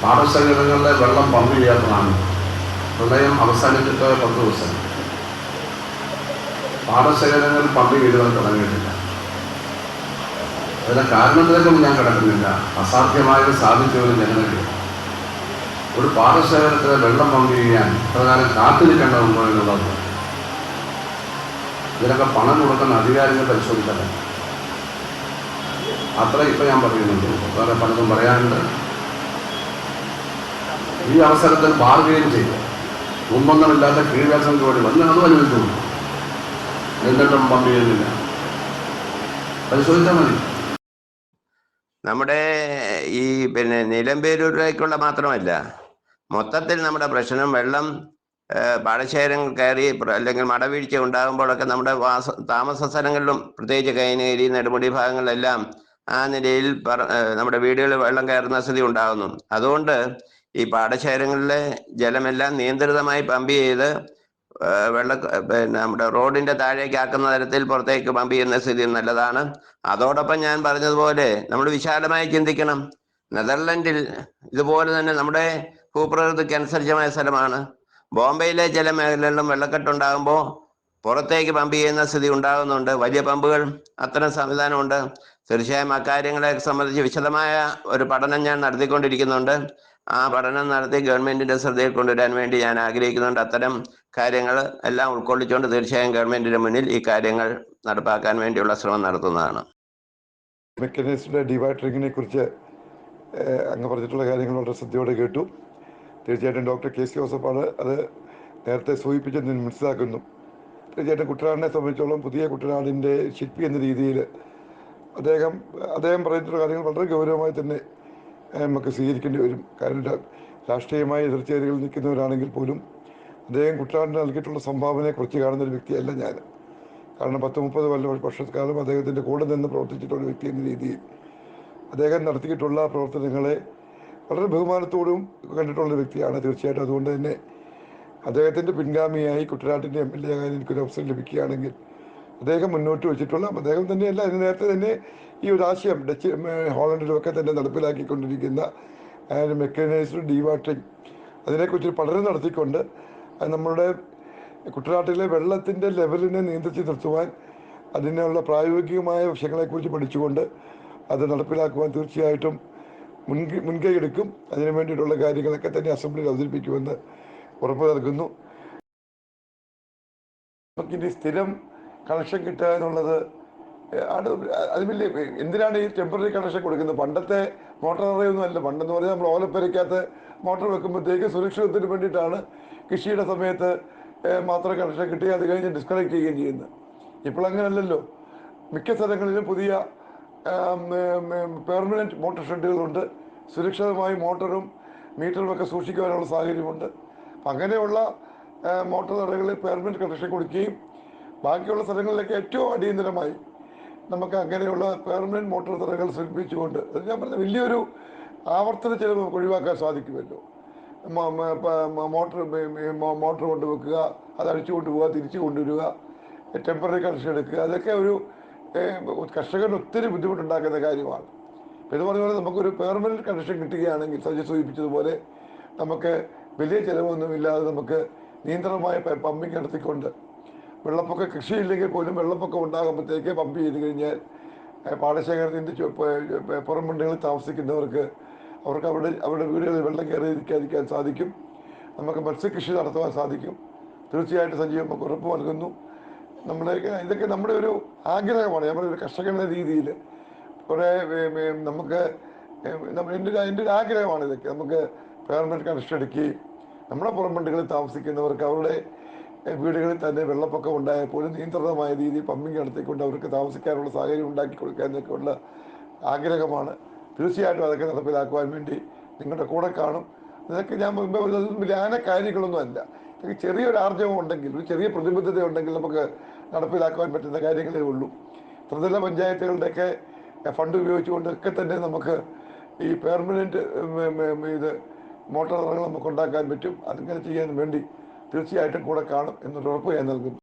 പാടശേഖരങ്ങളിലെ വെള്ളം പമ്പ് ചെയ്യാത്തതാണ്. പ്രളയം അവസാനിച്ചിട്ട് 10 ദിവസം പാടശേഖരങ്ങളിൽ പമ്പ് ചെയ്തുകൾ തുടങ്ങിയിട്ടില്ല. അതിന്റെ കാരണത്തിലേക്കൊന്നും ഞാൻ കിടക്കുന്നില്ല. അസാധ്യമായത് സാധിച്ചവരും ജനങ്ങൾക്ക് ഒരു പാടശേഖരത്തിലെ വെള്ളം പമ്പ് ചെയ്യാൻ പ്രകാരം കാത്തിരിക്കേണ്ടതുണ്ടോ എന്നുള്ളത് ഇതിനൊക്കെ പണം കൊടുക്കുന്ന അധികാരികൾ പരിശോധിക്കട്ടെ. അത്ര ഇപ്പം ഞാൻ പറയുന്നുണ്ട്. വേറെ പലതും പറയാനുണ്ട്. ഈ അവസരത്തിൽ ബാർഗെയിൻ ചെയ്ത് മുമ്പൊന്നുമില്ലാത്ത കീഴ്വാസം കൂടി വന്ന് അതും അനുവദിക്കുന്നു. എന്നിട്ടും പമ്പ് ചെയ്യുന്നില്ല. പരിശോധിച്ചാൽ മതി. നമ്മുടെ ഈ നിലമ്പേരൂരിലേക്കുള്ള മാത്രമല്ല, മൊത്തത്തിൽ നമ്മുടെ പ്രശ്നം വെള്ളം പാടശേഖരം കയറി അല്ലെങ്കിൽ മടവീഴ്ച ഉണ്ടാകുമ്പോഴൊക്കെ നമ്മുടെ താമസ സ്ഥലങ്ങളിലും പ്രത്യേകിച്ച് കൈനേരി നെടുമുടി ഭാഗങ്ങളിലെല്ലാം ആ നിലയിൽ നമ്മുടെ വീടുകളിൽ വെള്ളം കയറുന്ന സ്ഥിതി ഉണ്ടാകുന്നു. അതുകൊണ്ട് ഈ പാടശേഖരങ്ങളിലെ ജലമെല്ലാം നിയന്ത്രിതമായി പമ്പ് ചെയ്ത് നമ്മുടെ റോഡിന്റെ താഴേക്ക് ആക്കുന്ന തരത്തിൽ പുറത്തേക്ക് പമ്പ് ചെയ്യുന്ന സ്ഥിതി നല്ലതാണ്. അതോടൊപ്പം ഞാൻ പറഞ്ഞതുപോലെ നമ്മൾ വിശാലമായി ചിന്തിക്കണം. നെതർലൻഡിൽ ഇതുപോലെ തന്നെ നമ്മുടെ ഭൂപ്രകൃതിക്ക് അനുസരിച്ചമായ സ്ഥലമാണ്. ബോംബെയിലെ ചില മേഖലകളിലും വെള്ളക്കെട്ടുണ്ടാകുമ്പോൾ പുറത്തേക്ക് പമ്പ് ചെയ്യുന്ന സ്ഥിതി ഉണ്ടാകുന്നുണ്ട്. വലിയ പമ്പുകൾ അത്തരം സംവിധാനമുണ്ട്. തീർച്ചയായും അക്കാര്യങ്ങളെ സംബന്ധിച്ച് വിശദമായ ഒരു പഠനം ഞാൻ നടത്തിക്കൊണ്ടിരിക്കുന്നുണ്ട്. ആ പഠനം നടത്തി ഗവൺമെന്റിന്റെ ശ്രദ്ധയിൽ കൊണ്ടുവരാൻ വേണ്ടി ഞാൻ ആഗ്രഹിക്കുന്നുണ്ട്. അത്തരം കാര്യങ്ങൾ എല്ലാം ഉൾക്കൊള്ളിച്ചുകൊണ്ട് തീർച്ചയായും ഗവൺമെന്റിന്റെ മുന്നിൽ ഈ കാര്യങ്ങൾ നടപ്പാക്കാൻ വേണ്ടിയുള്ള ശ്രമം നടത്തുന്നതാണ്. മെക്കാനിക്സിന്റെ ഡിവൈഡറിങ്ങിനെ കുറിച്ച് അങ്ങ് പറഞ്ഞിട്ടുള്ള കാര്യങ്ങൾ വളരെ ശ്രദ്ധയോടെ കേട്ടു. തീർച്ചയായിട്ടും ഡോക്ടർ കെ.സി. ജോസഫാണ് അത് നേരത്തെ സൂചിപ്പിച്ചെന്ന് മനസ്സിലാക്കുന്നു. തീർച്ചയായിട്ടും കുട്ടനാടിനെ സംബന്ധിച്ചോളം പുതിയ കുട്ടനാടിൻ്റെ ശില്പി എന്ന രീതിയിൽ അദ്ദേഹം പറഞ്ഞിട്ടുള്ള കാര്യങ്ങൾ വളരെ ഗൗരവമായി തന്നെ നമുക്ക് സ്വീകരിക്കേണ്ടി വരും. കാരണം രാഷ്ട്രീയമായ എതിർച്ചേരികളിൽ നിൽക്കുന്നവരാണെങ്കിൽ പോലും അദ്ദേഹം കുട്ടനാടിന് നൽകിയിട്ടുള്ള സംഭാവനയെ കുറിച്ച് കാണുന്നൊരു വ്യക്തിയല്ല ഞാൻ. കാരണം 10-30 വർഷക്കാലം അദ്ദേഹത്തിൻ്റെ കൂടെ നിന്ന് പ്രവർത്തിച്ചിട്ടുള്ള വ്യക്തി എന്ന രീതിയിൽ അദ്ദേഹം നടത്തിയിട്ടുള്ള പ്രവർത്തനങ്ങളെ വളരെ ബഹുമാനത്തോടും കണ്ടിട്ടുള്ള വ്യക്തിയാണ് തീർച്ചയായിട്ടും. അതുകൊണ്ട് തന്നെ അദ്ദേഹത്തിൻ്റെ പിൻഗാമിയായി കുട്ടനാട്ടിൻ്റെ MLA ആകാൻ എനിക്കൊരു അവസരം ലഭിക്കുകയാണെങ്കിൽ അദ്ദേഹം മുന്നോട്ട് വെച്ചിട്ടുള്ള അദ്ദേഹം തന്നെയല്ല അതിന് നേരത്തെ തന്നെ ഈ ഒരു ആശയം ഹോളണ്ടിലുമൊക്കെ തന്നെ നടപ്പിലാക്കിക്കൊണ്ടിരിക്കുന്ന മെക്കാനൈസ്ഡ് ഡിവാട്ടറിങ് അതിനെക്കുറിച്ച് പഠനം നടത്തിക്കൊണ്ട് നമ്മളുടെ കുട്ടനാട്ടിലെ വെള്ളത്തിൻ്റെ ലെവലിനെ നിയന്ത്രിച്ച് നിർത്തുവാൻ അതിനുള്ള പ്രായോഗികമായ വിഷയങ്ങളെക്കുറിച്ച് പഠിച്ചുകൊണ്ട് അത് നടപ്പിലാക്കുവാൻ തീർച്ചയായിട്ടും മുൻകൈ എടുക്കും. അതിനു വേണ്ടിയിട്ടുള്ള കാര്യങ്ങളൊക്കെ തന്നെ അസംബ്ലിയിൽ അവതരിപ്പിക്കുമെന്ന് ഉറപ്പ് നൽകുന്നു. നമുക്കിനി സ്ഥിരം കണക്ഷൻ കിട്ടുക എന്നുള്ളത് അത് വലിയ എന്തിനാണ് ഈ ടെമ്പററി കണക്ഷൻ കൊടുക്കുന്നത്? പണ്ടത്തെ മോട്ടോർ അറിയൊന്നും അല്ല. പണ്ടെന്ന് പറഞ്ഞാൽ നമ്മൾ ഓലപ്പരയ്ക്കകത്ത് മോട്ടോർ വെക്കുമ്പോഴത്തേക്ക് സുരക്ഷിതത്തിന് വേണ്ടിയിട്ടാണ് കൃഷിയുടെ സമയത്ത് മാത്രം കണക്ഷൻ കിട്ടുകയും അത് കഴിഞ്ഞ് ഡിസ്കണക്ട് ചെയ്യുകയും ചെയ്യുന്നത്. ഇപ്പോഴങ്ങനല്ലല്ലോ. മിക്ക സ്ഥലങ്ങളിലും പുതിയ പെർമനൻറ്റ് മോട്ടോർ ഷെഡുകളുണ്ട്. സുരക്ഷിതമായി മോട്ടറും മീറ്ററും ഒക്കെ സൂക്ഷിക്കുവാനുള്ള സാഹചര്യമുണ്ട്. അപ്പം അങ്ങനെയുള്ള മോട്ടോർ തടകളിൽ പെർമനൻറ്റ് കണക്ഷൻ കൊടുക്കുകയും ബാക്കിയുള്ള സ്ഥലങ്ങളിലൊക്കെ ഏറ്റവും അടിയന്തരമായി നമുക്ക് അങ്ങനെയുള്ള പെർമനൻറ്റ് മോട്ടോർ തടകൾ സൃഷ്ടിച്ചുകൊണ്ട് അത് ഞാൻ പറഞ്ഞ വലിയൊരു ആവർത്തന ചിലവ് നമുക്ക് ഒഴിവാക്കാൻ സാധിക്കുമല്ലോ. മോട്ടർ കൊണ്ടുവെക്കുക, അത് അഴിച്ചു കൊണ്ടുപോവുക, തിരിച്ചു കൊണ്ടുവരിക, ടെമ്പററി കണക്ഷൻ എടുക്കുക, അതൊക്കെ ഒരു കർഷകന് ഒത്തിരി ബുദ്ധിമുട്ടുണ്ടാക്കുന്ന കാര്യമാണ്. ഇത് പറഞ്ഞ പോലെ നമുക്കൊരു പെർമനൻറ്റ് കണക്ഷൻ കിട്ടുകയാണെങ്കിൽ സൂചിപ്പിച്ചതുപോലെ നമുക്ക് വലിയ ചിലവൊന്നുമില്ലാതെ നമുക്ക് നിയന്ത്രണമായ പമ്പിങ് നടത്തിക്കൊണ്ട് വെള്ളപ്പൊക്കം കൃഷിയില്ലെങ്കിൽ പോലും വെള്ളപ്പൊക്കം ഉണ്ടാകുമ്പോഴത്തേക്ക് പമ്പ് ചെയ്ത് കഴിഞ്ഞാൽ പാടശേഖരത്തിൻ്റെ പുറംമുണ്ടങ്ങളിൽ താമസിക്കുന്നവർക്ക് അവർക്ക് അവരുടെ വീടുകളിൽ വെള്ളം കയറിയിരിക്കാതിരിക്കാൻ സാധിക്കും. നമുക്ക് മത്സ്യകൃഷി നടത്തുവാൻ സാധിക്കും. തീർച്ചയായിട്ടും സജീവം നമുക്ക് ഉറപ്പ് നൽകുന്നു. ഇതൊക്കെ നമ്മുടെ ഒരു ആഗ്രഹമാണ്. നമ്മുടെ ഒരു കർഷകന്റെ രീതിയിൽ കുറേ നമുക്ക് എൻ്റെ ഒരു ആഗ്രഹമാണ് ഇതൊക്കെ. നമുക്ക് പെർമനൻറ്റ് കണക്ഷൻ എടുക്കുകയും നമ്മുടെ പുറംബണ്ടുകളിൽ താമസിക്കുന്നവർക്ക് അവരുടെ വീടുകളിൽ തന്നെ വെള്ളപ്പൊക്കം ഉണ്ടായപ്പോഴും നിയന്ത്രിതമായ രീതിയിൽ പമ്പിങ് നടത്തിക്കൊണ്ട് അവർക്ക് താമസിക്കാനുള്ള സാഹചര്യം ഉണ്ടാക്കി കൊടുക്കാനൊക്കെ ഉള്ള ആഗ്രഹമാണ്. തീർച്ചയായിട്ടും അതൊക്കെ നടപ്പിലാക്കുവാൻ വേണ്ടി നിങ്ങളുടെ കൂടെ കാണും. ഇതൊക്കെ ഞാൻ മുമ്പേ വലിയ കാര്യങ്ങളൊന്നും അല്ല. ഇതൊക്കെ ചെറിയൊരു ആർജവം ഉണ്ടെങ്കിൽ, ഒരു ചെറിയ പ്രതിബദ്ധത ഉണ്ടെങ്കിൽ നമുക്ക് നടപ്പിലാക്കുവാൻ പറ്റുന്ന കാര്യങ്ങളേ ഉള്ളൂ. ത്രിതല പഞ്ചായത്തുകളുടെയൊക്കെ ഫണ്ട് ഉപയോഗിച്ചുകൊണ്ടൊക്കെ തന്നെ നമുക്ക് ഈ പെർമനൻറ്റ് മോട്ടോർ നമുക്ക് ഉണ്ടാക്കാൻ പറ്റും. അതിങ്ങനെ ചെയ്യാൻ വേണ്ടി തീർച്ചയായിട്ടും കൂടെ കാണും എന്നൊരു ഉറപ്പ് ഞാൻ നൽകുന്നു.